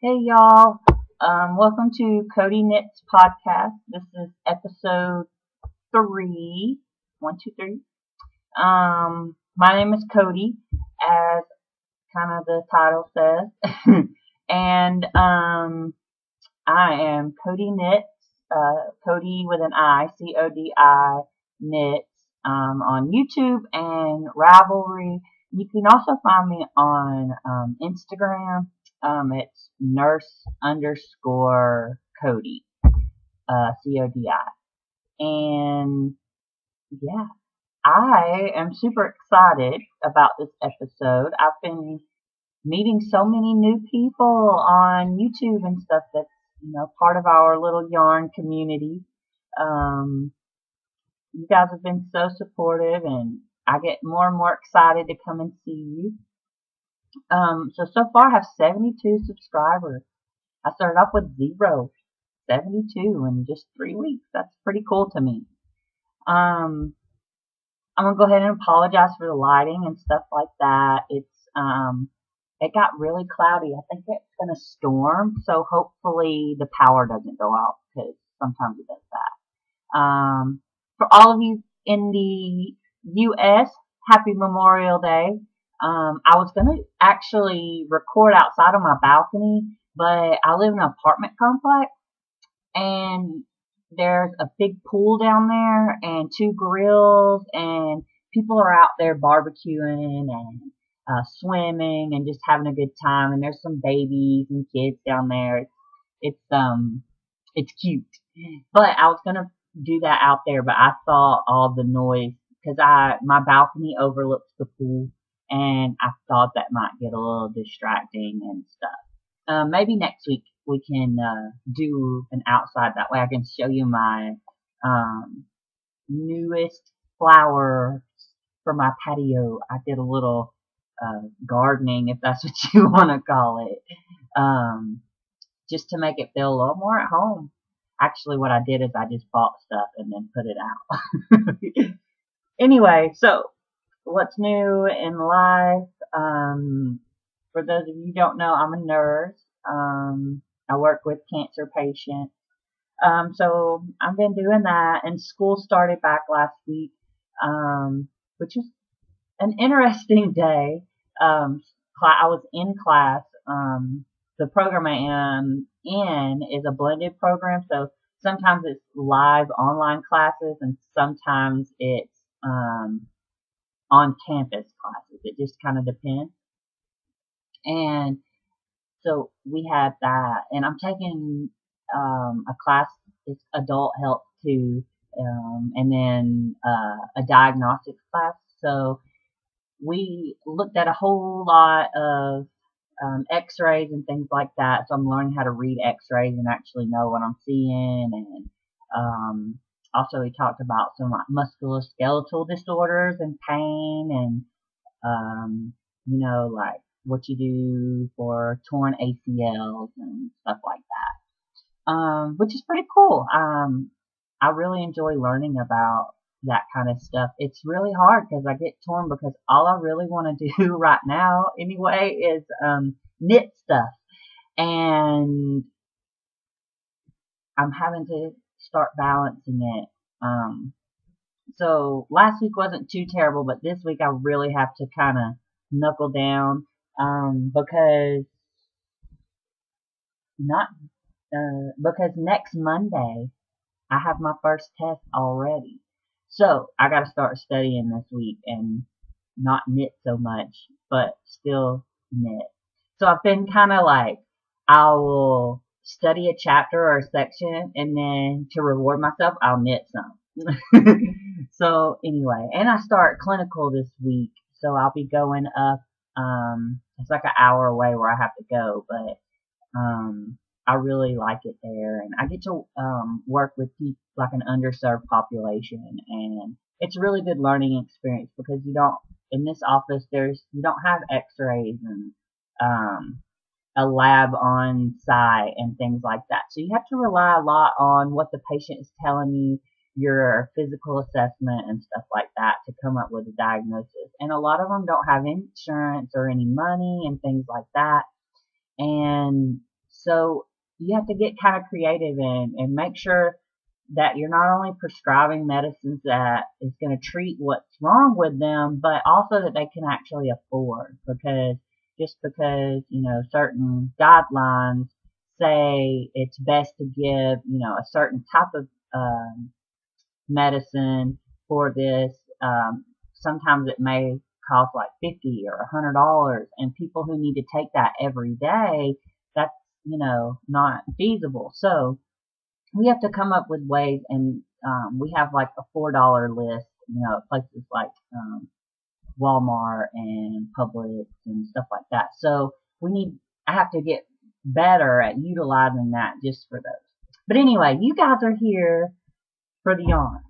Hey y'all, welcome to Cody Knits podcast. This is episode 3, 1, 2, 3. My name is Cody, as kind of the title says, and I am Cody Knits, Cody with an I, Codi Knits, on YouTube and Ravelry. You can also find me on Instagram. It's nurse underscore Cody, Codi. And yeah, I am super excited about this episode. I've been meeting so many new people on YouTube and stuff that's, part of our little yarn community. Um, you guys have been so supportive and I get more and more excited to come and see you. So far I have 72 subscribers. I started off with 0, 72 in just 3 weeks. That's pretty cool to me. Um, I'm gonna go ahead and apologize for the lighting and stuff like that. It got really cloudy. I think it's gonna storm, so hopefully the power doesn't go out because sometimes it does that. For all of you in the U.S., Happy Memorial Day. I was gonna actually record outside on my balcony, but I live in an apartment complex and there's a big pool down there and 2 grills and people are out there barbecuing and swimming and just having a good time, and there's some babies and kids down there. It's cute. But I was gonna do that out there, but I thought all the noise because my balcony overlooks the pool, and I thought that might get a little distracting and stuff. Maybe next week we can do an outside. That way I can show you my newest flower for my patio. I did a little gardening, if that's what you want to call it, just to make it feel a little more at home. Actually, what I did is I just bought stuff and then put it out. Anyway, so what's new in life? For those of you who don't know, I'm a nurse. I work with cancer patients. So I've been doing that, and school started back last week, which was an interesting day. I was in class. The program I am in is a blended program, so sometimes it's live online classes, and sometimes it's on campus classes. It just kind of depends. And so we had that, and I'm taking a class. It's adult health too, and then a diagnostics class. So we looked at a whole lot of X-rays and things like that. So I'm learning how to read X-rays and actually know what I'm seeing. And also we talked about some like musculoskeletal disorders and pain, and like what you do for torn ACLs and stuff like that, which is pretty cool. I really enjoy learning about that kind of stuff. It's really hard because I get torn because all I really want to do right now anyway is knit stuff, and I'm having to start balancing it. So last week wasn't too terrible, but this week I really have to kind of knuckle down, because not because next Monday I have my first test already. So I got to start studying this week and not knit so much, but still knit. So I've been kind of like, I will study a chapter or a section, and then to reward myself, I'll knit some. So anyway, and I start clinical this week, so I'll be going up. It's like an hour away where I have to go, but I really like it there, and I get to work with people, like an underserved population, and it's a really good learning experience because you don't, in this office you don't have X-rays and a lab on site and things like that. So you have to rely a lot on what the patient is telling you, your physical assessment and stuff like that, to come up with a diagnosis. And a lot of them don't have insurance or any money and things like that. And So you have to get kind of creative and make sure that you're not only prescribing medicines that is going to treat what's wrong with them, but also that they can actually afford. Because just because, certain guidelines say it's best to give, a certain type of medicine for this, sometimes it may cost like $50 or $100, and people who need to take that every day, that's, not feasible. So we have to come up with ways, and we have like a $4 list, at places like Walmart and Publix and stuff like that. So I have to get better at utilizing that just for those. But anyway, you guys are here for the yarn.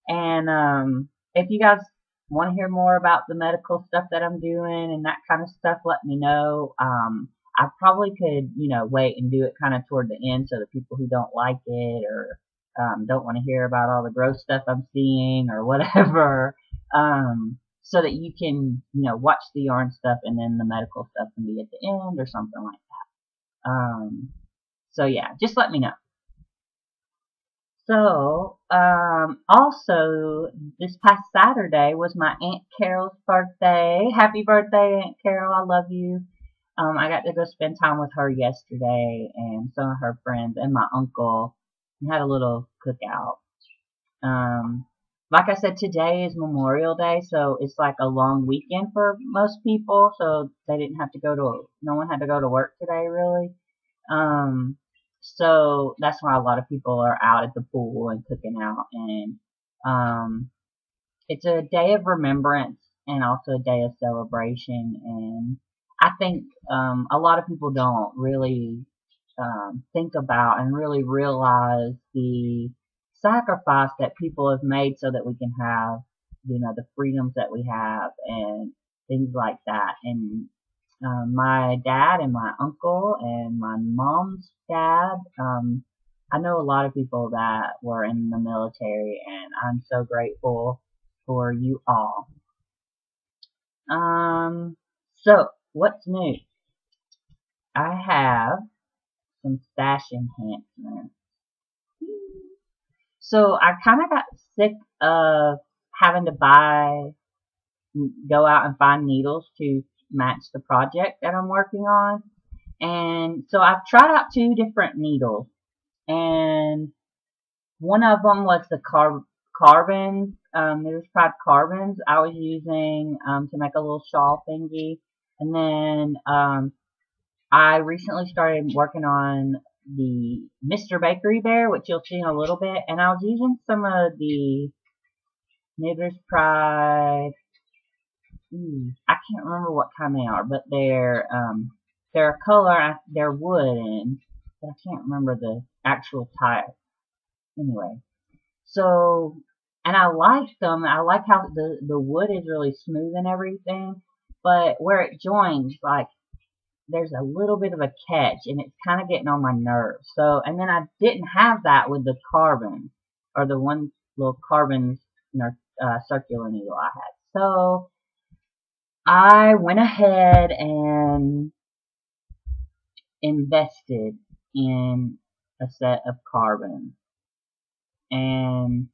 And if you guys want to hear more about the medical stuff that I'm doing and that kind of stuff, let me know. I probably could, wait and do it kind of toward the end so that people who don't like it or don't want to hear about all the gross stuff I'm seeing or whatever, so that you can, watch the yarn stuff and then the medical stuff can be at the end or something like that. So yeah, just let me know. So, also, this past Saturday was my Aunt Carol's birthday. Happy birthday, Aunt Carol. I love you. I got to go spend time with her yesterday and some of her friends and my uncle, and had a little cookout. Like I said, today is Memorial Day, so it's like a long weekend for most people, so they didn't have to no one had to go to work today, really. So that's why a lot of people are out at the pool and cooking out, and it's a day of remembrance and also a day of celebration. And I think a lot of people don't really think about and really realize the sacrifice that people have made so that we can have, the freedoms that we have and things like that. And my dad and my uncle and my mom's dad, I know a lot of people that were in the military, and I'm so grateful for you all. So what's new? I have some stash enhancements. So I kind of got sick of having to go out and find needles to match the project that I'm working on. And so I've tried out 2 different needles, and one of them was the carbons, tried carbons I was using to make a little shawl thingy. And then I recently started working on the Mr. Bakery Bear, which you'll see in a little bit, and I was using some of the Knitter's Pride. I can't remember what kind they are, but they're a color, they're wooden, but I can't remember the actual type. Anyway, so, and I like them. I like how the wood is really smooth and everything, but where it joins, like, there's a little bit of a catch, and it's kind of getting on my nerves. So, and then I didn't have that with the carbon, or the one little carbon, circular needle I had. So, I went ahead and invested in a set of carbons. And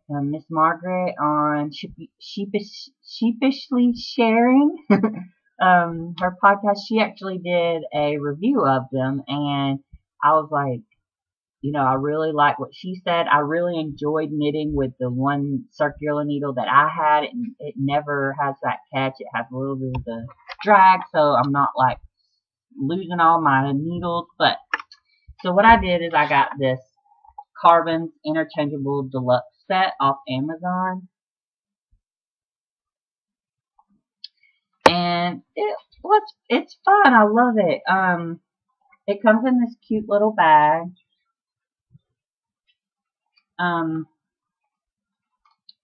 Miss Margaret on Sheepishly Sharing, her podcast, she actually did a review of them, and I was like, I really like what she said. I really enjoyed knitting with the one circular needle that I had. It never has that catch. It has a little bit of the drag, so I'm not like losing all my needles. But so what I did is I got this Carbons Interchangeable Deluxe set off Amazon, and it's fun. I love it. It comes in this cute little bag.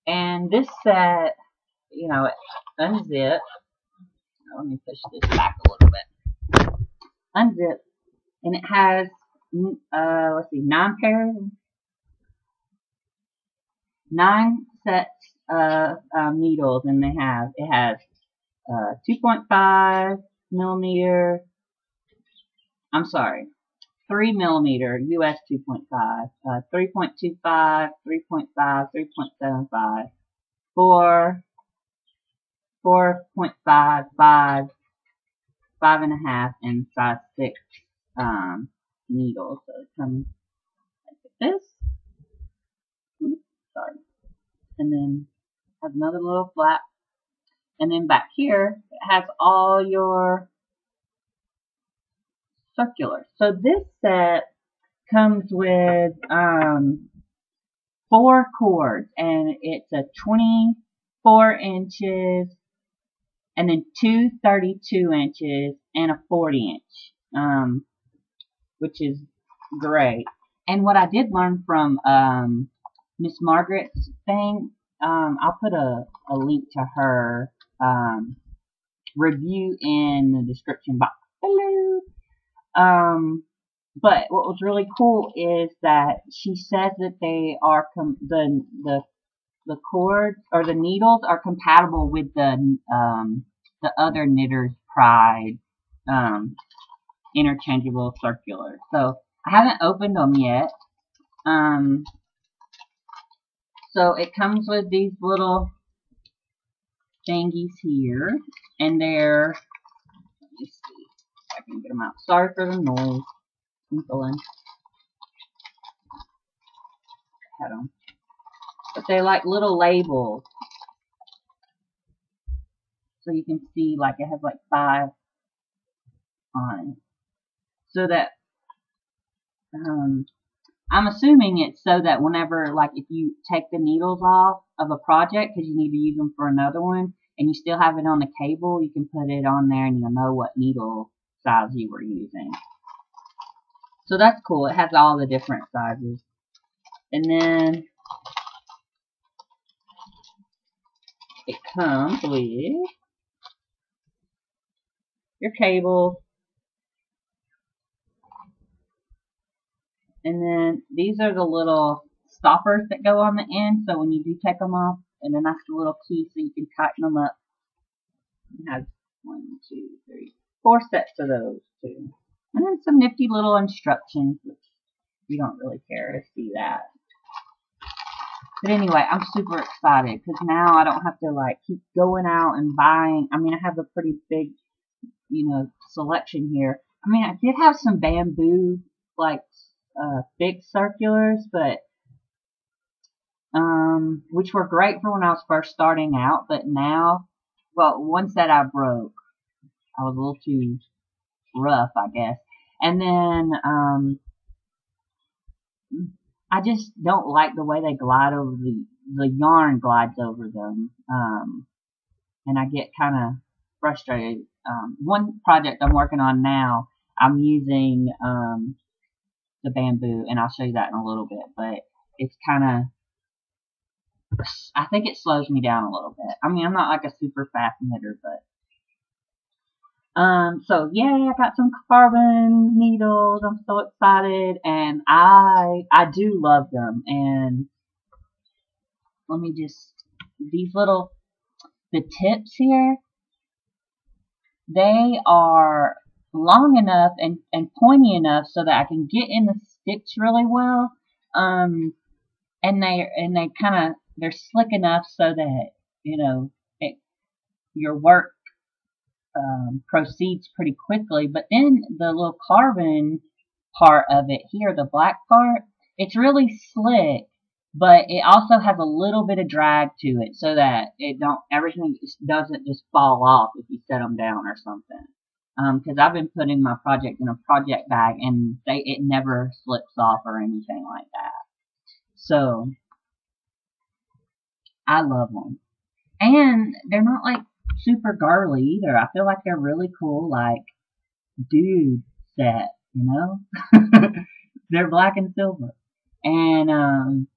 And this set, it unzips. Let me push this back a little bit. Unzip, and it has, let's see, 9 sets of needles, and it has 2.5 millimeter, I'm sorry, 3 millimeter US 2.5, 3.25, 3.5, 3.75, 4, 4.5, 5, 5.5, and size 6 needles. So it comes like this. Oops, sorry. And then has another little flap. And then back here, it has all your circulars. So this set comes with 4 cords, and it's a 24 inches, and then 2 32 inches, and a 40 inch, which is great. And what I did learn from Miss Margaret's thing, I'll put a link to her review in the description box below. But what was really cool is that she says that they are the cords or the needles are compatible with the other Knitter's Pride interchangeable circular. So I haven't opened them yet. So it comes with these little thingies here, and they're, let me see if I can get them out. Sorry for the noise. But they're like little labels, so you can see like it has like 5 on it, so that I'm assuming it's so that whenever, like, if you take the needles off of a project because you need to use them for another one, and you still have it on the cable, you can put it on there and you'll know what needle size you were using. So that's cool. It has all the different sizes. And then it comes with your cable. And then these are the little stoppers that go on the end, so when you do take them off, and then that's the little key so you can tighten them up. It has 1, 2, 3, 4 sets of those too. And then some nifty little instructions, which you don't really care to see that. But anyway, I'm super excited because now I don't have to like keep going out and buying. I mean, I have a pretty big, selection here. I mean, I did have some bamboo, like, big circulars, but which were great for when I was first starting out, but now, well, one set I broke. I was a little too rough, I guess. And then I just don't like the way they glide over the yarn glides over them, and I get kind of frustrated. One project I'm working on now, I'm using the bamboo, and I'll show you that in a little bit, but it's kind of, I think it slows me down a little bit. I mean, I'm not like a super fast knitter, but so yeah, I got some carbon needles. I'm so excited, and I do love them. And let me just, these little, the tips here, they are long enough and pointy enough so that I can get in the stitch really well. And they kind of, they're slick enough so that, your work proceeds pretty quickly. But then the little carbon part of it here, the black part, it's really slick, but it also has a little bit of drag to it so that everything doesn't just fall off if you set them down or something. Because I've been putting my project in a project bag, and it never slips off or anything like that. So I love them, and they're not like super girly either. I feel like they're really cool, like dude set, They're black and silver, and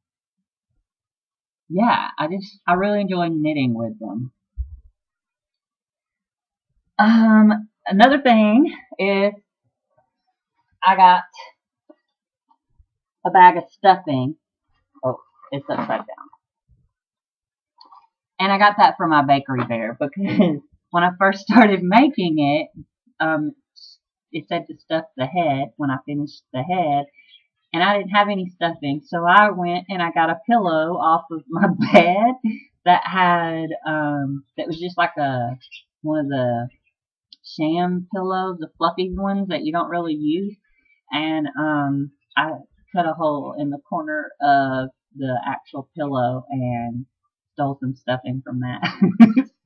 yeah, I really enjoy knitting with them. Another thing is I got a bag of stuffing. Oh, it's upside down. And I got that from my bakery bear because when I first started making it, it said to stuff the head when I finished the head, and I didn't have any stuffing, so I went and I got a pillow off of my bed that had that was just like one of the sham pillows, the fluffy ones that you don't really use, and I cut a hole in the corner of the actual pillow and stole some stuffing from that.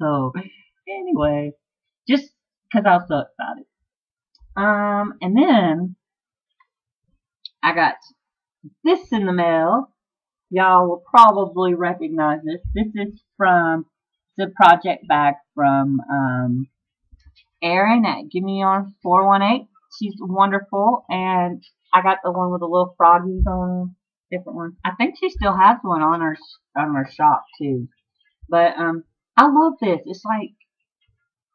So anyway, just because I was so excited. And then I got this in the mail. Y'all will probably recognize this. This is from the project bag from Erin at Give Me On 418. She's wonderful, and I got the one with the little froggies on, different ones. I think she still has one on her shop too. But I love this. It's like,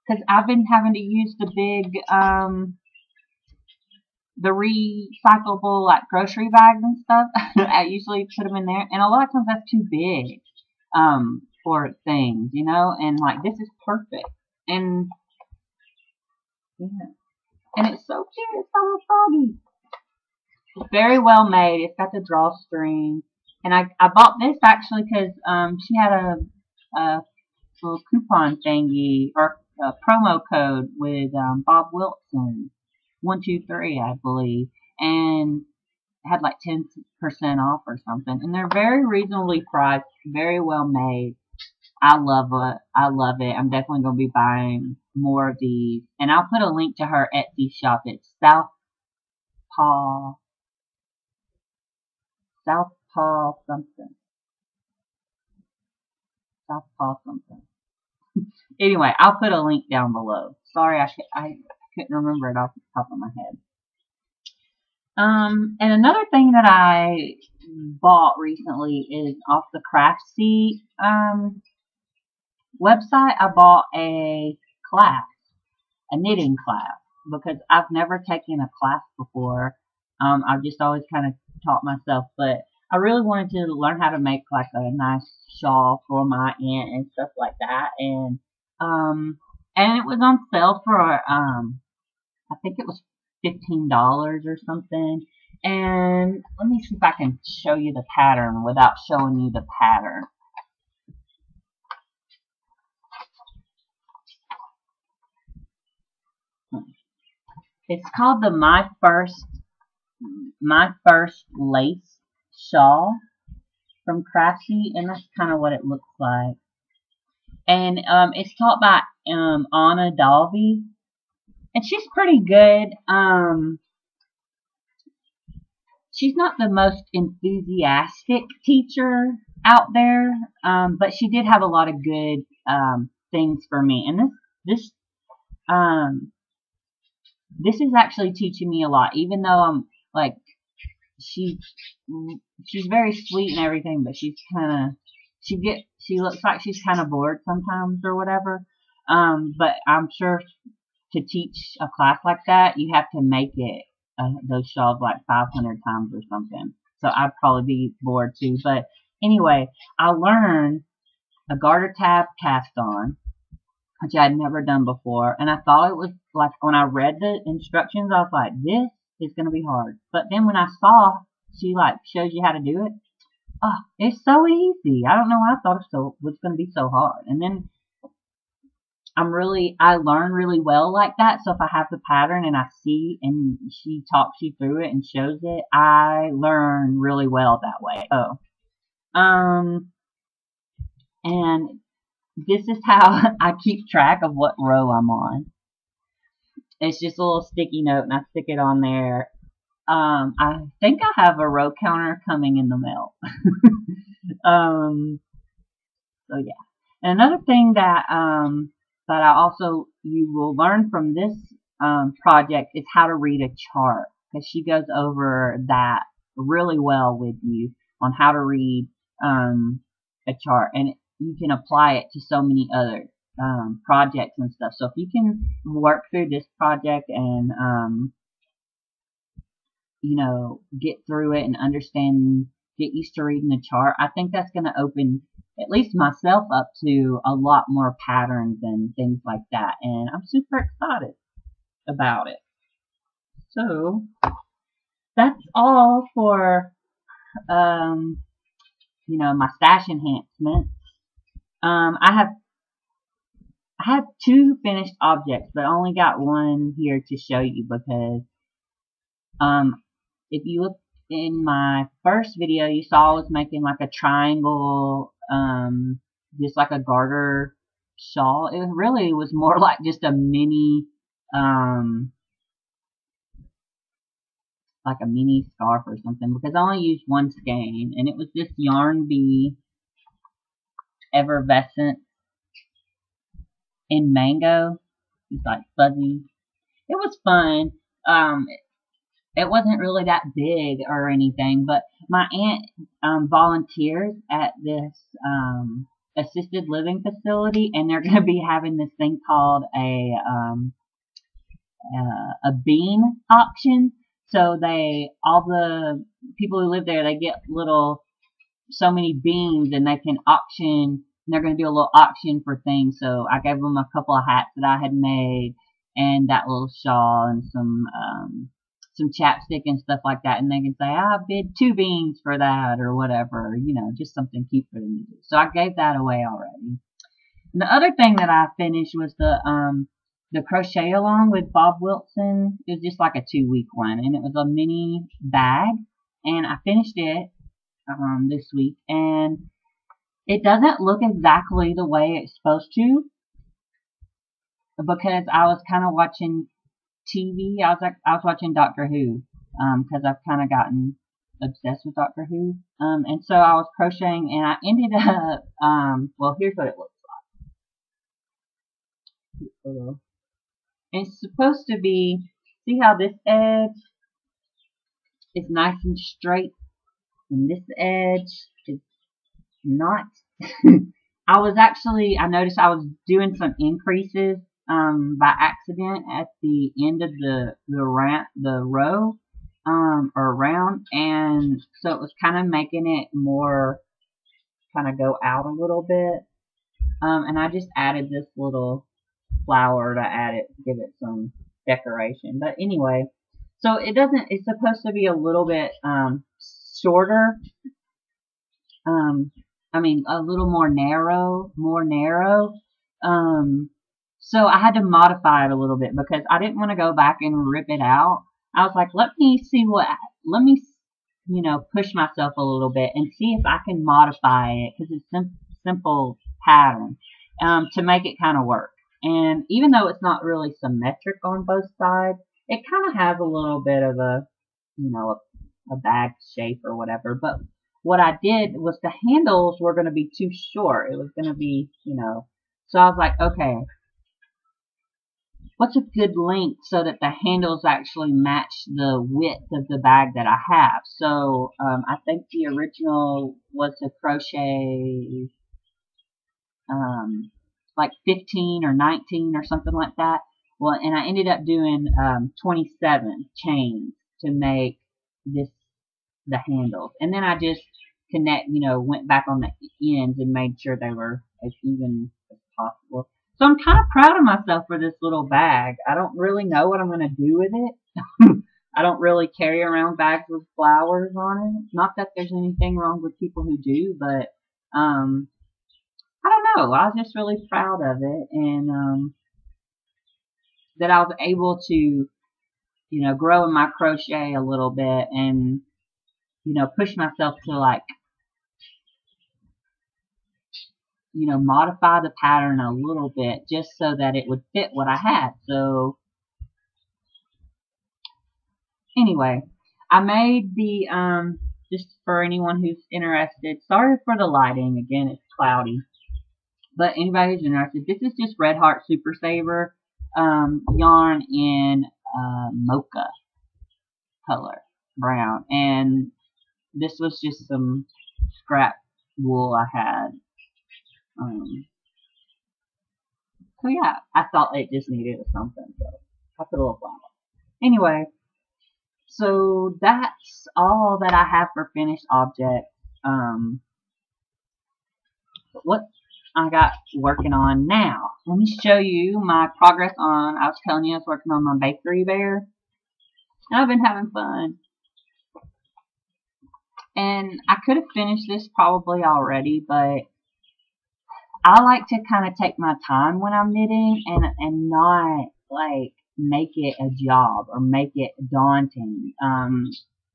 because I've been having to use the big the recyclable like grocery bags and stuff. I usually put them in there, and a lot of times that's too big for things, you know. And like this is perfect, and yeah, and it's so cute. It's so little froggy. It's very well made. It's got the drawstring, and I bought this actually because she had a little coupon thingy or a promo code with Bob Wilson 123, I believe, and had like 10% off or something. And they're very reasonably priced, very well made. I love it. I love it. I'm definitely going to be buying more of these. And I'll put a link to her Etsy shop. It's Southpaw something. Southpaw something. Anyway, I'll put a link down below. Sorry, I couldn't remember it off the top of my head. And another thing that I bought recently is off the Craftsy website. I bought a class, a knitting class, because I've never taken a class before. I've just always kind of taught myself, but I really wanted to learn how to make like a nice shawl for my aunt and stuff like that. And it was on sale for I think it was $15 or something. And let me see if I can show you the pattern without showing you the pattern. It's called the My First Lace Shawl from Craftsy, and that's kind of what it looks like. And it's taught by Anna Dalby, and she's pretty good. She's not the most enthusiastic teacher out there, but she did have a lot of good things for me. And this is actually teaching me a lot, even though I'm like, she's very sweet and everything, but she's kind of, she looks like she's kind of bored sometimes or whatever. But I'm sure to teach a class like that, you have to make it those shawls like 500 times or something. So I'd probably be bored too. But anyway, I learned a garter tab cast on, which I had never done before, and I thought it was like, when I read the instructions, I was like, this is going to be hard. But then when I saw she like shows you how to do it, oh, it's so easy. I don't know why I thought it was going to be so hard. And then I learn really well like that. So if I have the pattern and I see and she talks you through it and shows it, I learn really well that way. So, and this is how I keep track of what row I'm on. It's just a little sticky note, and I stick it on there. I think I have a row counter coming in the mail. So yeah. And another thing that you will learn from this project is how to read a chart, because she goes over that really well with you on how to read a chart, and you can apply it to so many other projects and stuff. So if you can work through this project and you know, get through it and understand, get used to reading the chart, I think that's going to open at least myself up to a lot more patterns and things like that. And I'm super excited. about it. So that's all for my stash enhancements. I have 2 finished objects, but I only got one here to show you because if you look in my first video, you saw I was making like a triangle, just like a garter shawl. It really was more like just a mini, like a mini scarf or something, because I only used 1 skein, and it was this Yarn Bee Effervescent in mango. It's like fuzzy. It was fun. It wasn't really that big or anything, but my aunt volunteers at this assisted living facility, and they're going to be having this thing called a bean auction. So all the people who live there, they get so many beans, and they can auction. And they're going to do a little auction for things. So I gave them a couple of hats that I had made, and that little shawl, and some chapstick and stuff like that, and they can say, I bid 2 beans for that, or whatever, just something cute for them to do. So I gave that away already. And the other thing that I finished was the crochet along with Bob Wilson. It was just like a 2-week one, and it was a mini bag, and I finished it this week, and it doesn't look exactly the way it's supposed to, because I was kind of watching TV. I was watching Doctor Who, because I've kind of gotten obsessed with Doctor Who. And so I was crocheting, and I ended up, well, here's what it looks like. It's supposed to be, see how this edge is nice and straight, and this edge is not. I noticed I was doing some increases by accident at the end of the row, or round, and so it was kind of making it more kind of go out a little bit, and I just added this little flower to give it some decoration. But anyway, so it's supposed to be a little bit shorter, a little more narrow. So I had to modify it a little bit because I didn't want to go back and rip it out. I was like, let me push myself a little bit and see if I can modify it, because it's simple pattern, to make it kind of work. And even though it's not really symmetric on both sides, it kind of has a little bit of a bag shape or whatever. But what I did was the handles were going to be too short. It was going to be, so I was like, okay, what's a good length so that the handles actually match the width of the bag that I have? So I think the original was to crochet like 15 or 19 or something like that. Well, and I ended up doing 27 chains to make the handles, and then I just went back on the ends and made sure they were as even as possible. So I'm kind of proud of myself for this little bag. I don't really know what I'm going to do with it. I don't really carry around bags with flowers on it. Not that there's anything wrong with people who do, but I don't know. I was just really proud of it, and that I was able to, grow in my crochet a little bit, and push myself to modify the pattern a little bit just so that it would fit what I had. So anyway, I made the, just for anyone who's interested, sorry for the lighting, again, it's cloudy, but anybody who's interested, this is just Red Heart Super Saver yarn in mocha color, brown, and this was just some scrap wool I had. So yeah, I thought it just needed something, so I put a little flower. Anyway, so that's all that I have for finished objects. I got working on now. Let me show you my progress on, I was telling you I was working on my bakery bear. And I've been having fun. And I could have finished this probably already, but I like to kind of take my time when I'm knitting and not like make it a job or make it daunting.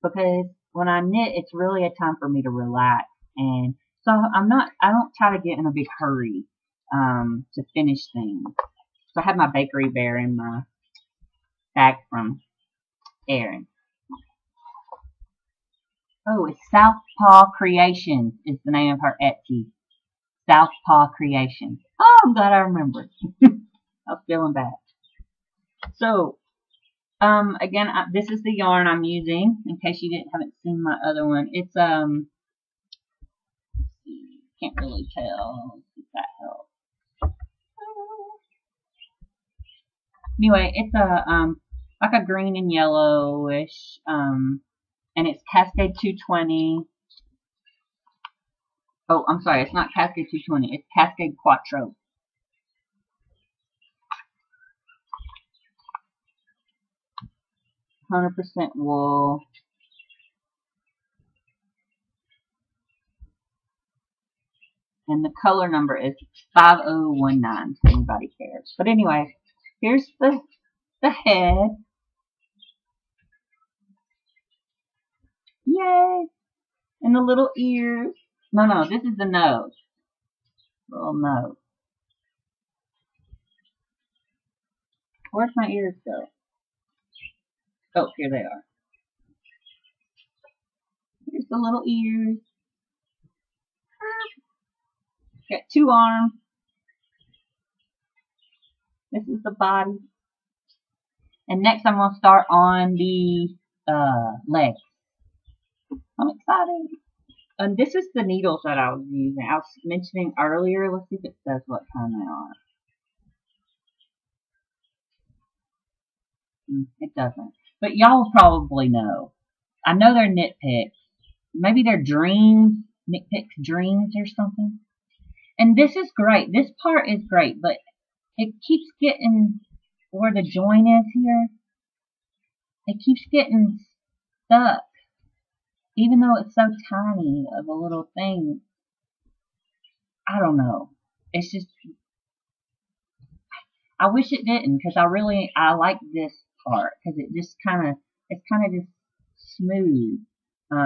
Because when I knit, it's really a time for me to relax. And so I don't try to get in a big hurry, to finish things. So I have my bakery bear in my bag from Erin. Oh, it's Southpaw Creations is the name of her Etsy. Southpaw Creations. Oh, I'm glad I remembered. I was feeling bad. So, again, this is the yarn I'm using, in case you haven't seen my other one. It's, can't really tell if that helps. Anyway, it's like a green and yellowish, and it's Cascade 220. Oh, I'm sorry, it's not Cascade 220, it's Cascade Quattro. %, wool. And the color number is 5019, if anybody cares. But anyway, here's the head. Yay! And the little ears. No, this is the nose. Little nose. Where'd my ears go? Oh, here they are. Here's the little ears. Got 2 arms. This is the body. And next I'm going to start on the legs. I'm excited. And this is the needles that I was using. I was mentioning earlier. Let's see if it says what kind they are. It doesn't. But y'all will probably know. I know they're Knit Picks. Maybe they're Dreams. Knit Picks Dreams or something. And this is great. This part is great, but it keeps getting where the join is here. It keeps getting stuck. Even though it's so tiny of a little thing. I don't know. It's just, I wish it didn't, because I like this part, because it's kind of just smooth.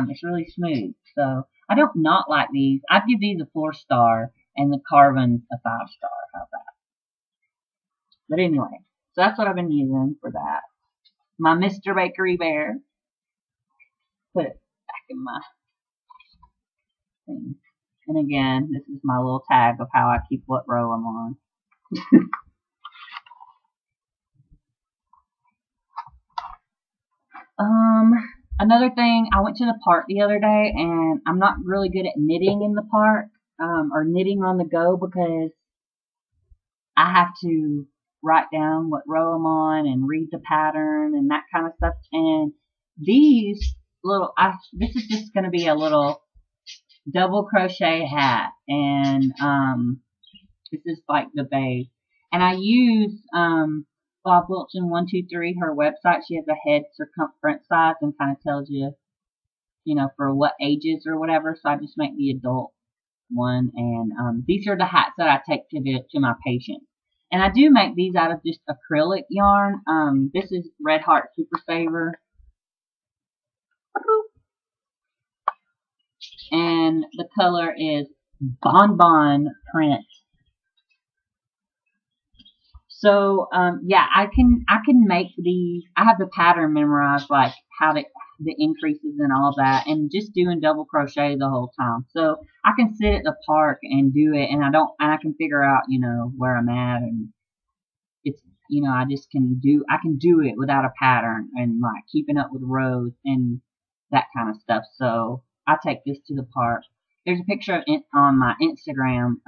It's really smooth. So I don't not like these. I'd give these a 4-star and the carving a 5-star. How's that? But anyway, so that's what I've been using for that. My Mr. Bakery Bear. Put it back in my thing. And again, this is my little tag of how I keep what row I'm on. Another thing, I went to the park the other day, and I'm not really good at knitting in the park, or knitting on the go, because I have to write down what row I'm on and read the pattern and that kind of stuff. And these little, this is just going to be a little double crochet hat, and this is like the base. And I use Bob Wilson 123, her website. She has a head circumference size and kind of tells you, you know, for what ages or whatever. So I just make the adult one, and these are the hats that I take to my patients. And I do make these out of just acrylic yarn. This is Red Heart Super Saver. And the color is Bonbon Print. So yeah, I can make these. I have the pattern memorized, like how the increases and all that, and just doing double crochet the whole time. So I can sit at the park and do it, and I can figure out, you know, where I'm at, and it's, you know, I can do it without a pattern and like keeping up with rows and that kind of stuff. So I take this to the park. There's a picture of it on my Instagram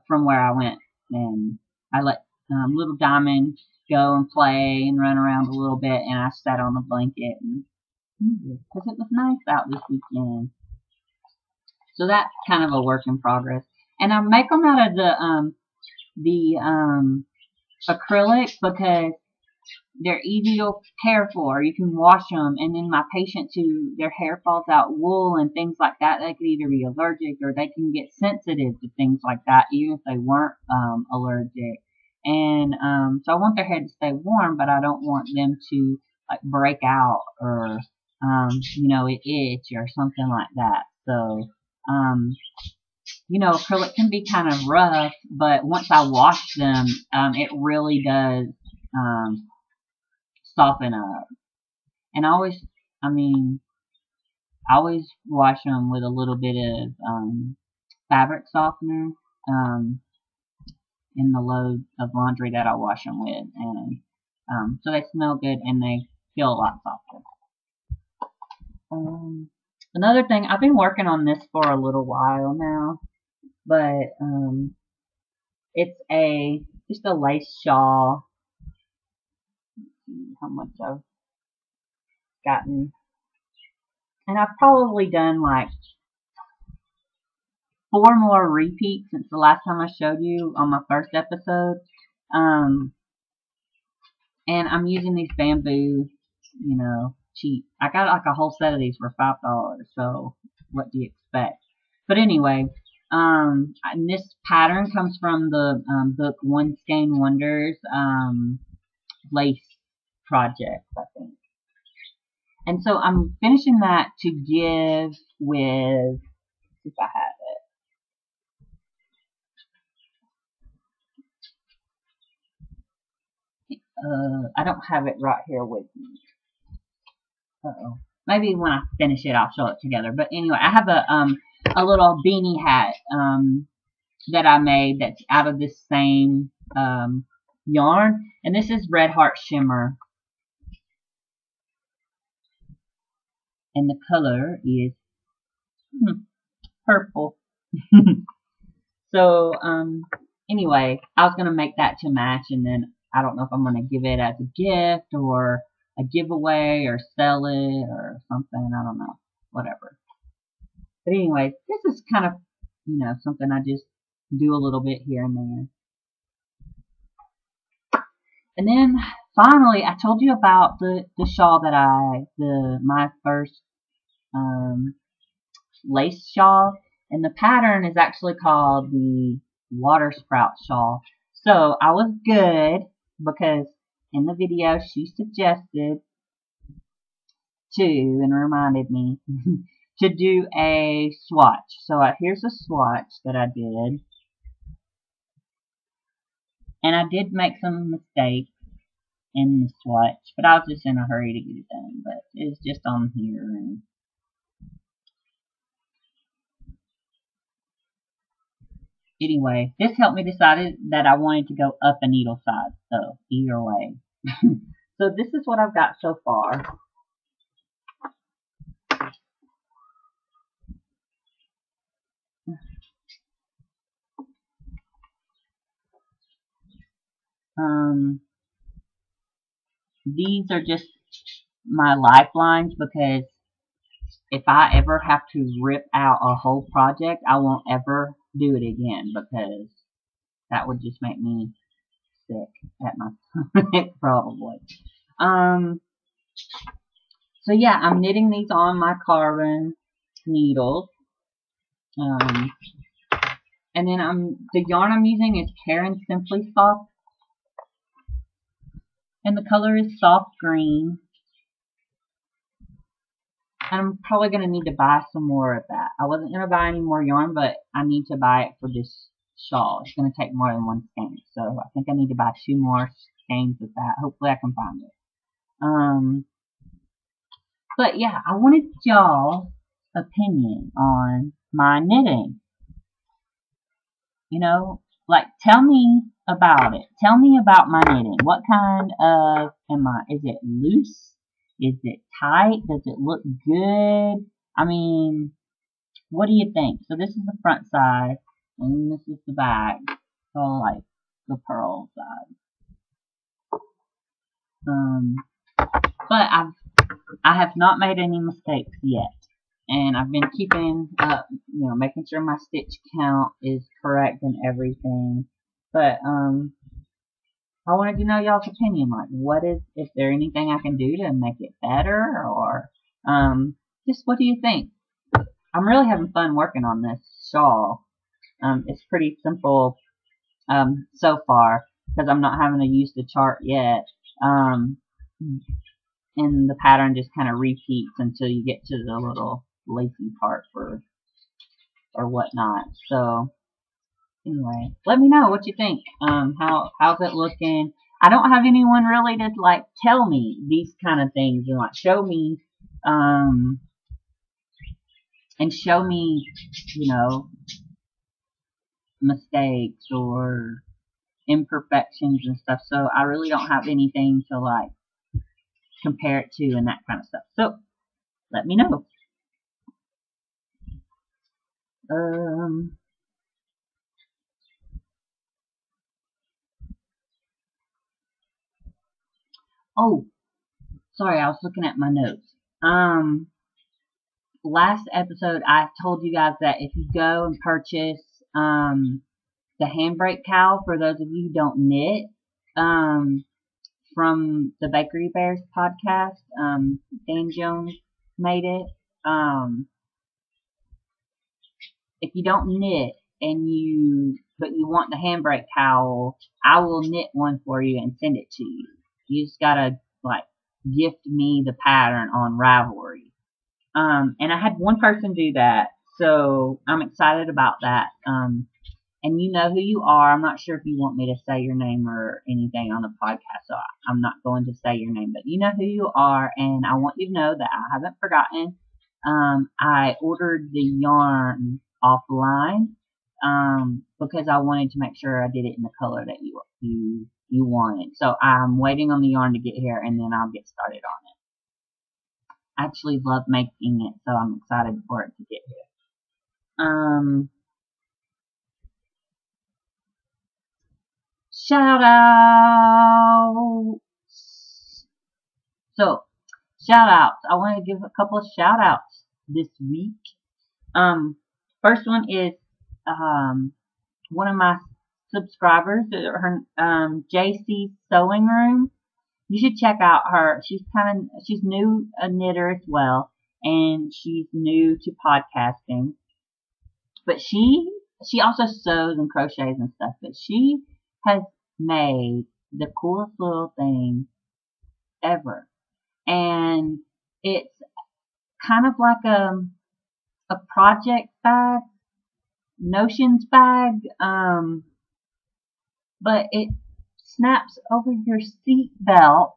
from where I went, and I let little Diamond go and play and run around a little bit, and I sat on the blanket, and because it was nice out this weekend. So that's kind of a work in progress. And I make them out of the acrylic because they're easy to care for. You can wash them. And then my patients who their hair falls out wool and things like that, they could either be allergic or they can get sensitive to things like that, even if they weren't allergic. And so I want their hair to stay warm, but I don't want them to like break out or you know, itch or something like that. So you know, acrylic can be kind of rough, but once I wash them, it really does soften up. And I mean, I always wash them with a little bit of fabric softener in the load of laundry that I wash them with, and so they smell good and they feel a lot softer. Another thing, I've been working on this for a little while now, but it's just a lace shawl. Let's see how much I've gotten, and I've probably done like 4 more repeats since the last time I showed you on my first episode. And I'm using these bamboo, you know, cheap. I got like a whole set of these for $5, so what do you expect? But anyway, and this pattern comes from the book One Skein Wonders lace project, I think. And so I'm finishing that to give with, if I have it. I don't have it right here with me. Uh-oh. Maybe when I finish it, I'll show it together. But anyway, I have a little beanie hat that I made that's out of this same yarn, and this is Red Heart Shimmer, and the color is purple. So anyway, I was gonna make that to match, and then I don't know if I'm gonna give it as a gift or a giveaway or sell it or something. I don't know, whatever. But anyway, this is kind of, you know, something I just do a little bit here and there. And then finally, I told you about the shawl that my first lace shawl, and the pattern is actually called the water sprout shawl. So I was good because in the video she suggested to and reminded me to do a swatch. So here's a swatch that I did. And I did make some mistakes in the swatch, but I was just in a hurry to get it done. But it's just on here. And anyway, this helped me decide that I wanted to go up a needle size. So either way. So this is what I've got so far. These are just my lifelines because if I ever have to rip out a whole project, I won't ever do it again because that would just make me sick at my stomach probably. So yeah, I'm knitting these on my carbon needles. And then the yarn I'm using is Karen Simply Soft. And the color is soft green. And I'm probably going to need to buy some more of that. I wasn't going to buy any more yarn, but I need to buy it for this shawl. It's going to take more than one skein. So I think I need to buy 2 more skeins of that. Hopefully I can find it. But yeah, I wanted y'all's opinion on my knitting. You know, like tell me about it. Tell me about my knitting. What kind of is it loose? Is it tight? Does it look good? I mean, what do you think? So this is the front side, and this is the back. So like the pearl side. But I have not made any mistakes yet. and I've been keeping up, making sure my stitch count is correct and everything. But I wanted to know y'all's opinion. Like, is there anything I can do to make it better, or just what do you think? I'm really having fun working on this shawl. It's pretty simple so far because I'm not having to use the chart yet. And the pattern just kind of repeats until you get to the little lacy part or whatnot. So anyway, let me know what you think. How's it looking? I don't have anyone really to like tell me these kind of things and like show me mistakes or imperfections and stuff. So I really don't have anything to like compare it to and that kind of stuff. So let me know. Oh, sorry, I was looking at my notes. Last episode I told you guys that if you go and purchase the handbrake cowl, for those of you who don't knit, from the Bakery Bears podcast, Dan Jones made it. If you don't knit but you want the handbrake cowl, I will knit one for you and send it to you. You just gotta like gift me the pattern on Ravelry. And I had one person do that, so I'm excited about that. And you know who you are. I'm not sure if you want me to say your name or anything on the podcast, so I'm not going to say your name, but you know who you are, and I want you to know that I haven't forgotten. I ordered the yarn offline because I wanted to make sure I did it in the color that you wanted. So I'm waiting on the yarn to get here, and then I'll get started on it. I actually love making it, so I'm excited for it to get here. Shout outs. So, shout outs. I want to give a couple of shout outs this week. First one is one of my subscribers, her JC Sewing Room. You should check out her. She's new, a knitter as well, and she's new to podcasting. But she also sews and crochets and stuff. But she has made the coolest little thing ever, and it's kind of like a project bag, notions bag, but it snaps over your seat belt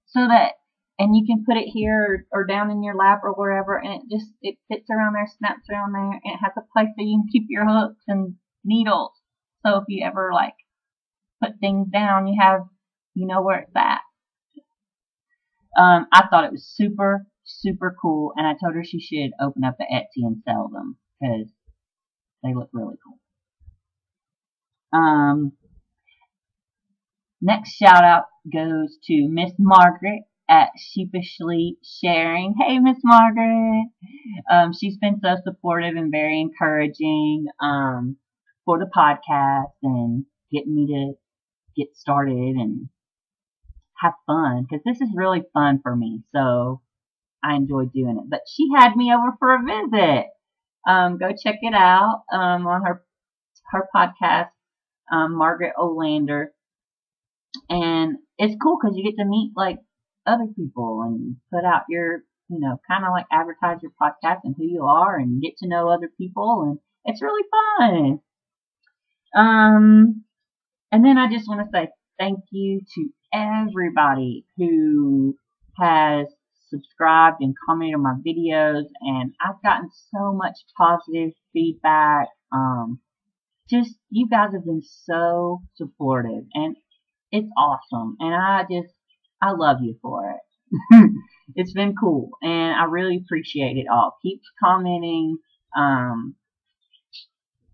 so that, and you can put it here or down in your lap or wherever, and it fits around there, snaps around there, and it has a place that you can keep your hooks and needles. So if you ever like put things down, you know where it's at. I thought it was super, super cool, and I told her she should open up the Etsy and sell them because they look really cool. Next shout out goes to Miss Margaret at Sheepishly Sharing. Hey, Miss Margaret. She's been so supportive and very encouraging for the podcast and getting me to get started and have fun, because this is really fun for me, so I enjoy doing it. But she had me over for a visit. Go check it out on her podcast, Margaret Olander, and it's cool because you get to meet like other people and put out your, kind of like advertise your podcast and who you are and get to know other people, and it's really fun. And then I just want to say thank you to everybody who has subscribed and commented on my videos, and I've gotten so much positive feedback. Just, you guys have been so supportive, and it's awesome, and I love you for it. It's been cool, and I really appreciate it all. Keep commenting,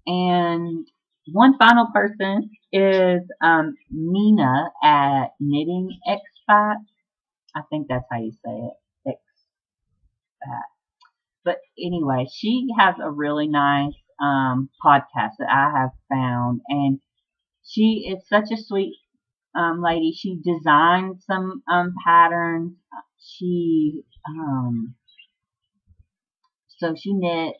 and one final person is Nina at Knitting Expat. I think that's how you say it. Expat. But anyway, she has a really nice podcast that I have found, and she is such a sweet lady. She designed some patterns. She so she knit,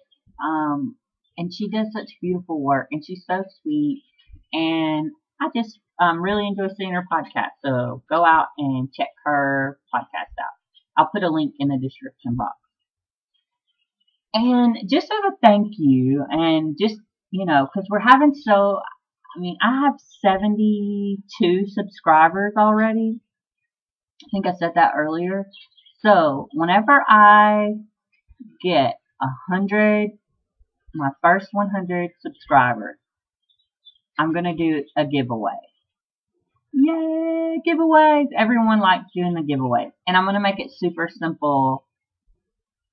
and she does such beautiful work, and she's so sweet, and I just really enjoy seeing her podcast. So go out and check her podcast out. I'll put a link in the description box. And just as a thank you, and just, because we're having I have 72 subscribers already. I think I said that earlier. So whenever I get 100, my first 100 subscribers, I'm going to do a giveaway. Yay, giveaways. Everyone likes doing the giveaways. And I'm going to make it super simple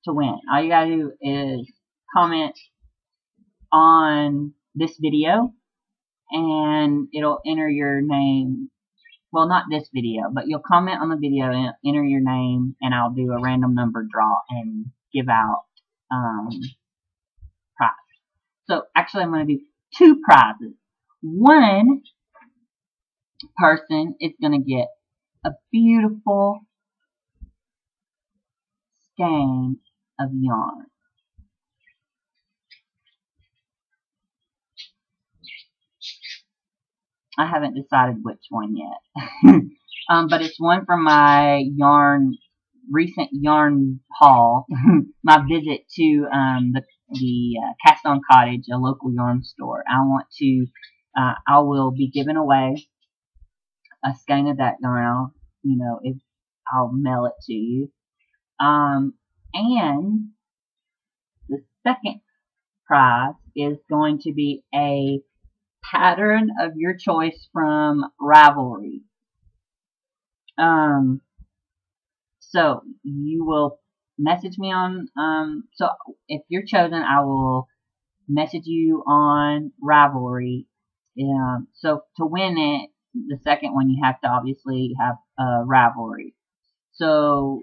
to win. All you got to do is comment on this video and it'll enter your name. Well, not this video, but you'll comment on the video and enter your name, and I'll do a random number draw and give out prize. So actually I'm going to do 2 prizes. One person is going to get a beautiful skein of yarn. I haven't decided which one yet. But it's one from my recent yarn haul, my visit to the Cast On Cottage, a local yarn store. I will be giving away a skein of that yarn. I'll mail it to you. And the second prize is going to be a pattern of your choice from Ravelry. So you will message me on, so if you're chosen, I will message you on Ravelry. So to win it, the second one, you have to obviously have Ravelry. So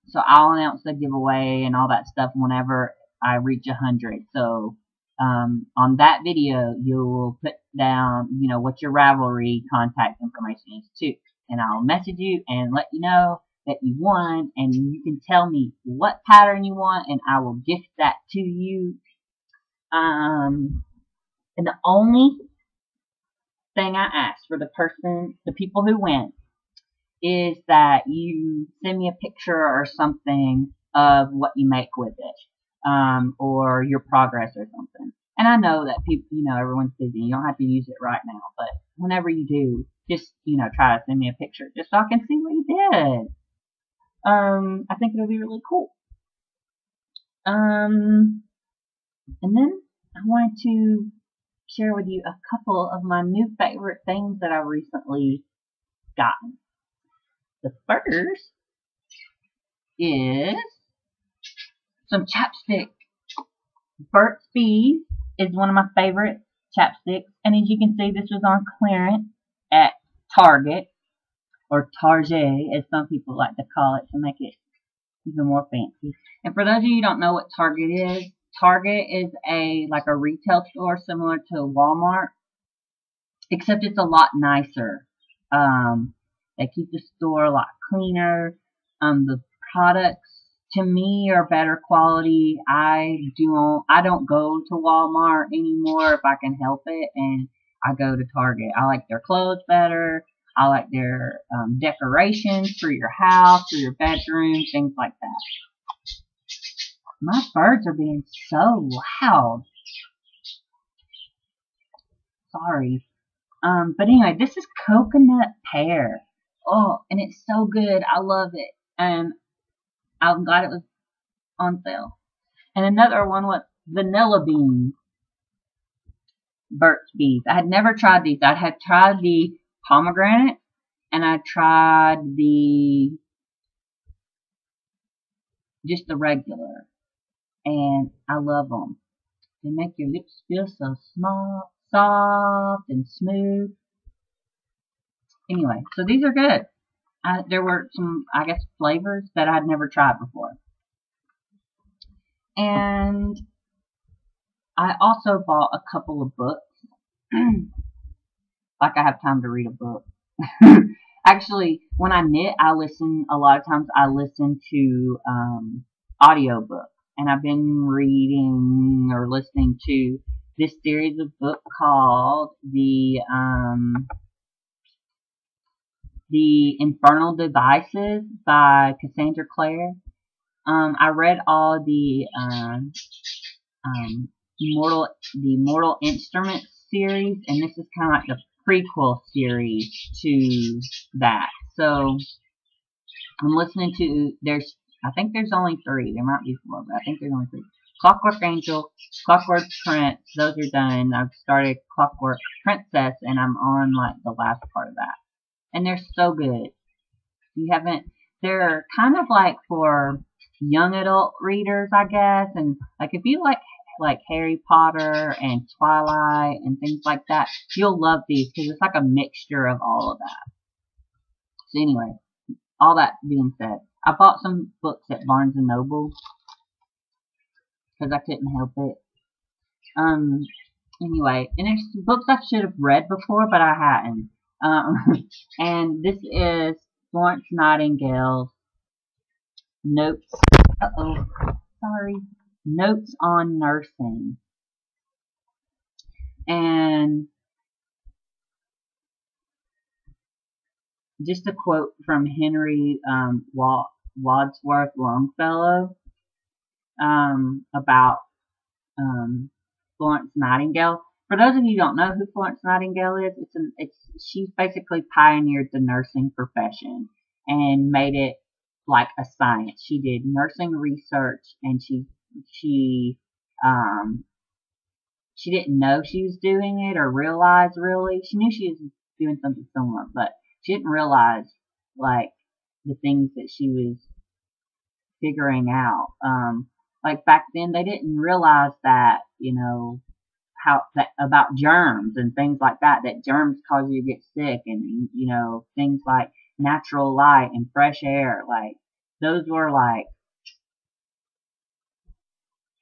so I'll announce the giveaway and all that stuff whenever I reach 100. So on that video, you'll put down, what your Ravelry contact information is too. And I'll message you and let you know that you won, and you can tell me what pattern you want, and I will gift that to you. And the only thing I ask for the people who win, is that you send me a picture or something of what you make with it, or your progress or something. And I know that people, everyone's busy. You don't have to use it right now, but whenever you do, just, try to send me a picture just so I can see what you did. I think it'll be really cool. And then I wanted to share with you a couple of my new favorite things that I've recently gotten. The first is some chapstick. Burt's Bees is one of my favorite chapsticks, and as you can see, this was on clearance at Target, or Target as some people like to call it to make it even more fancy. And for those of you who don't know what Target is like a retail store similar to Walmart, except it's a lot nicer. They keep the store a lot cleaner. The products, to me, are better quality. I don't go to Walmart anymore if I can help it, and I go to Target. I like their clothes better. I like their decorations for your house, for your bedroom, things like that. My birds are being so loud. Sorry. But anyway, this is coconut pear. Oh, and it's so good. I love it. And I'm glad it was on sale. And another one was vanilla bean Burt's Bees. I had never tried these. I had tried the pomegranate, and I tried just the regular. And I love them. They make your lips feel so small, soft, and smooth. Anyway, so these are good. there were some, I guess, flavors that I'd never tried before. And I also bought a couple of books. Like I have time to read a book. Actually, when I knit, a lot of times I listen to audiobooks. And I've been reading or listening to this series of book called The Infernal Devices by Cassandra Clare. I read all the Mortal Instruments series, and this is kind of like the prequel series to that. So I'm listening to, I think there's only 3. There might be 4, but I think there's only 3. Clockwork Angel, Clockwork Prince, those are done. I've started Clockwork Princess, and I'm on like the last part of that. And they're so good. They're kind of like for young adult readers, I guess. And like if you like Harry Potter and Twilight and things like that, you'll love these because it's like a mixture of all of that. So anyway, all that being said, I bought some books at Barnes & Noble because I couldn't help it. Anyway, and there's some books I should have read before, but I hadn't. And this is Florence Nightingale's Notes. Notes on Nursing. And just a quote from Henry Wadsworth Longfellow about Florence Nightingale. For those of you who don't know who Florence Nightingale is, she basically pioneered the nursing profession and made it like a science. She did nursing research, and she didn't know she was doing it or realize really. She knew she was doing something similar, but she didn't realize like the things that she was figuring out. Like back then they didn't realize that, about germs and things like that germs cause you to get sick, and things like natural light and fresh air, like those were like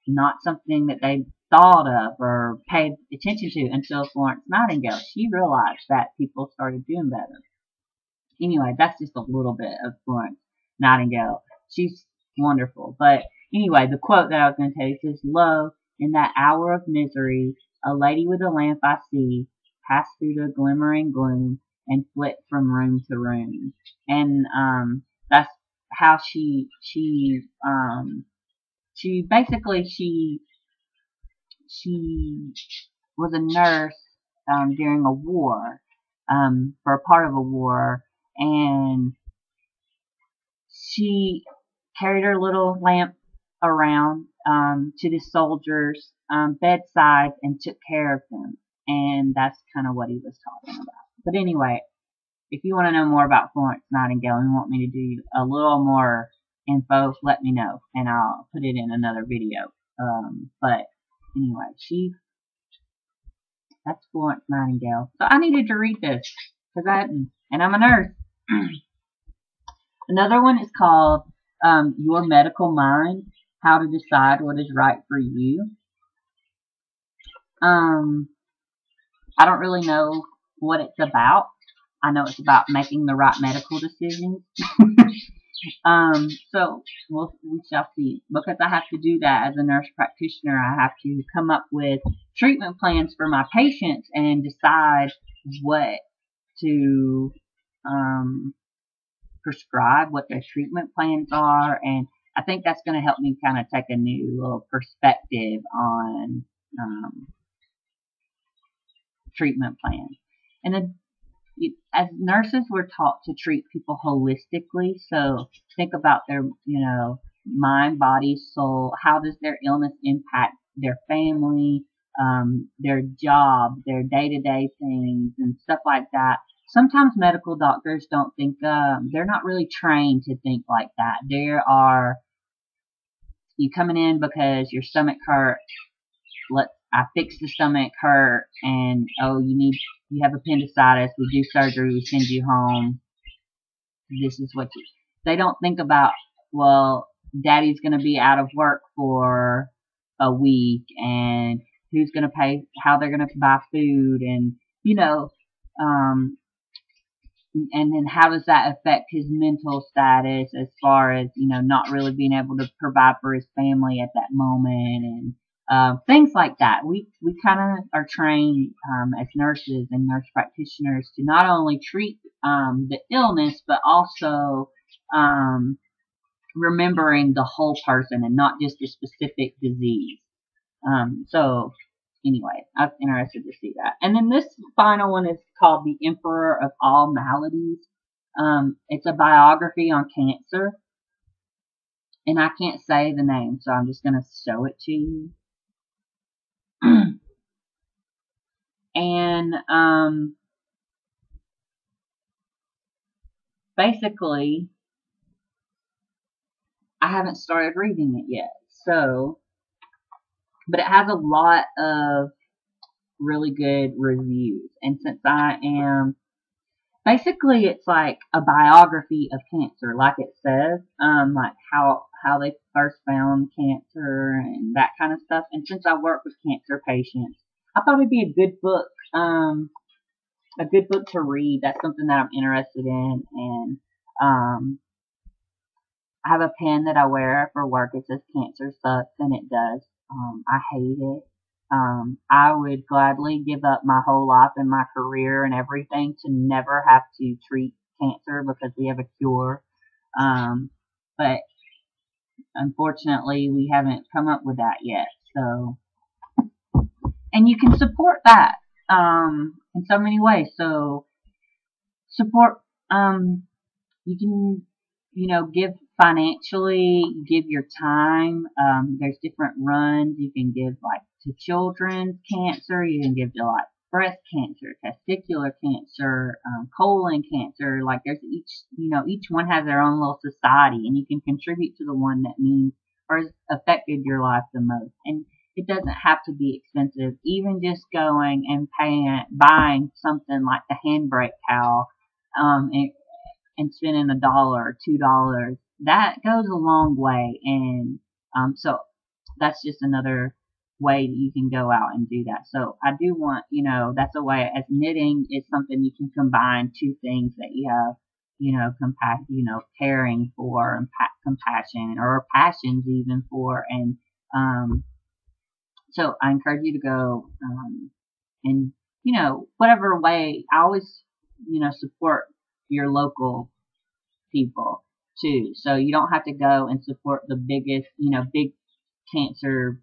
not something that they thought of or paid attention to until Florence Nightingale. She realized that people started doing better. Anyway, that's just a little bit of Florence Nightingale. She's wonderful. But anyway, the quote that I was going to tell you says, "Lo, in that hour of misery, a lady with a lamp I see pass through the glimmering gloom and flit from room to room." And that's how she was a nurse during a war, for a part of a war, and she carried her little lamp around to the soldiers' bedside and took care of them. And that's kind of what he was talking about. But anyway, if you want to know more about Florence Nightingale and want me to do a little more info, let me know, and I'll put it in another video. But anyway, that's Florence Nightingale. So I needed to read this because and I'm a nurse. Another one is called Your Medical Mind: How to Decide What is Right for You. I don't really know what it's about. I know it's about making the right medical decisions. So we shall see. Because I have to do that as a nurse practitioner, I have to come up with treatment plans for my patients and decide what to prescribe, what their treatment plans are, and I think that's going to help me kind of take a new little perspective on treatment plans. And then, as nurses, we're taught to treat people holistically. So think about their, mind, body, soul. How does their illness impact their family, their job, their day-to-day things, and stuff like that. Sometimes medical doctors don't think, they're not really trained to think like that. You coming in because your stomach hurt. I fix the stomach hurt, and you have appendicitis. We do surgery. We send you home. this is what you, they don't think about, well, daddy's going to be out of work for a week, and who's going to pay, how they're going to buy food, and, you know, um, and then how does that affect his mental status as far as, you know, not really being able to provide for his family at that moment, and things like that. We kind of are trained as nurses and nurse practitioners to not only treat the illness, but also remembering the whole person and not just a specific disease. So anyway, I was interested to see that. And then this final one is called The Emperor of All Maladies. It's a biography on cancer. And I can't say the name, so I'm just going to show it to you. And basically, I haven't started reading it yet. So, but it has a lot of really good reviews. And since I am, basically it's like a biography of cancer, like it says, like how they first found cancer and that kind of stuff. And since I work with cancer patients, I thought it'd be a good book to read. That's something that I'm interested in. And I have a pen that I wear for work. It says "Cancer sucks," and it does. I hate it. I would gladly give up my whole life and my career and everything to never have to treat cancer because we have a cure. But unfortunately, we haven't come up with that yet. So, and you can support that in so many ways. So, support. You can, you know, give financially, give your time. There's different runs. You can give like to children's cancer. You can give to like breast cancer, testicular cancer, colon cancer. Like there's each, you know, each one has their own little society, and you can contribute to the one that means or has affected your life the most. And it doesn't have to be expensive. Even just going and buying something like the handbrake towel, and spending $1 or $2, that goes a long way. And so that's just another way that you can go out and do that. So I do want, you know, that's a way, as knitting is something you can combine two things that you have, you know, caring for and compassion or passions even for. And so I encourage you to go and, you know, whatever way, I always, you know, support your local people too. So you don't have to go and support the biggest, you know, big cancer,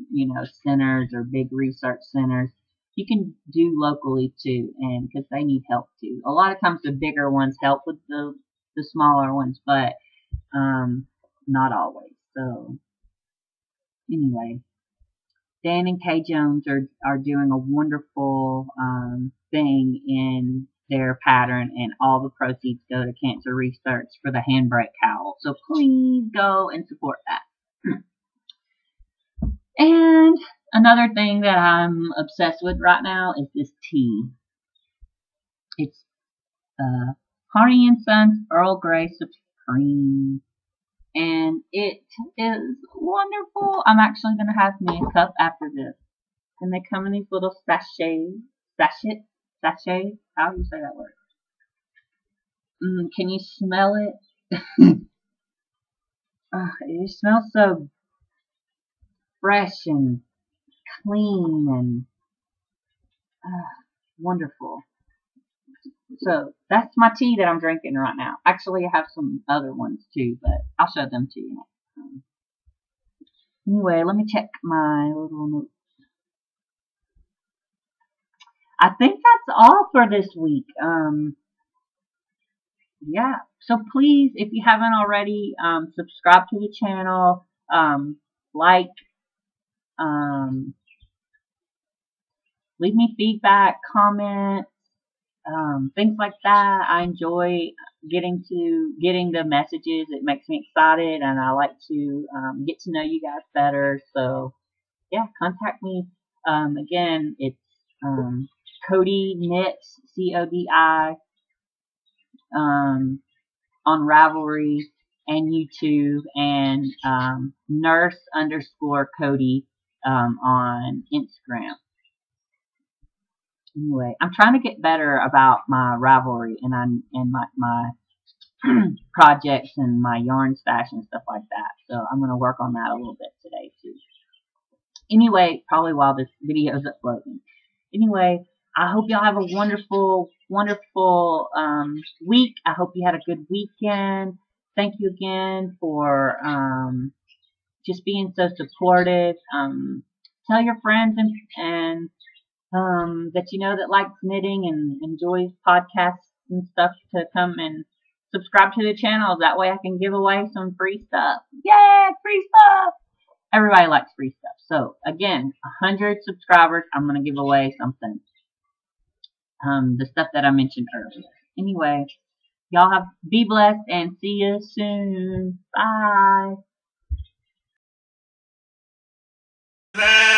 you know, centers or big research centers. You can do locally too, and because they need help too. A lot of times the bigger ones help with the smaller ones, but not always. So anyway, Dan and Kay Jones are doing a wonderful thing in their pattern, and all the proceeds go to cancer research for the handbrake cowl. So please go and support that. And another thing that I'm obsessed with right now is this tea. It's Honey and Sons Earl Grey Supreme, and it is wonderful. I'm actually going to have me a cup after this. And they come in these little sachets. How do you say that word? Can you smell it? It smells so fresh and clean and wonderful. So that's my tea that I'm drinking right now. Actually, I have some other ones too, but I'll show them to you. Anyway, let me check my little notes. I think that's all for this week. Yeah. So please, if you haven't already, subscribe to the channel, like, leave me feedback, comments, things like that. I enjoy getting the messages. It makes me excited, and I like to get to know you guys better. So yeah, contact me. Again, it's Codi Knits, CODI, on on Ravelry and YouTube, and nurse_Codi on Instagram. Anyway, I'm trying to get better about my Ravelry and my projects and my yarn stash and stuff like that. So I'm going to work on that a little bit today too. Anyway, probably while this video is uploading. Anyway, I hope y'all have a wonderful, wonderful week. I hope you had a good weekend. Thank you again for just being so supportive. Tell your friends and that you know that likes knitting and enjoys podcasts and stuff to come and subscribe to the channel. That way I can give away some free stuff. Yay, free stuff! Everybody likes free stuff. So again, 100 subscribers, I'm going to give away something. The stuff that I mentioned earlier. Anyway, y'all be blessed and see you soon. Bye.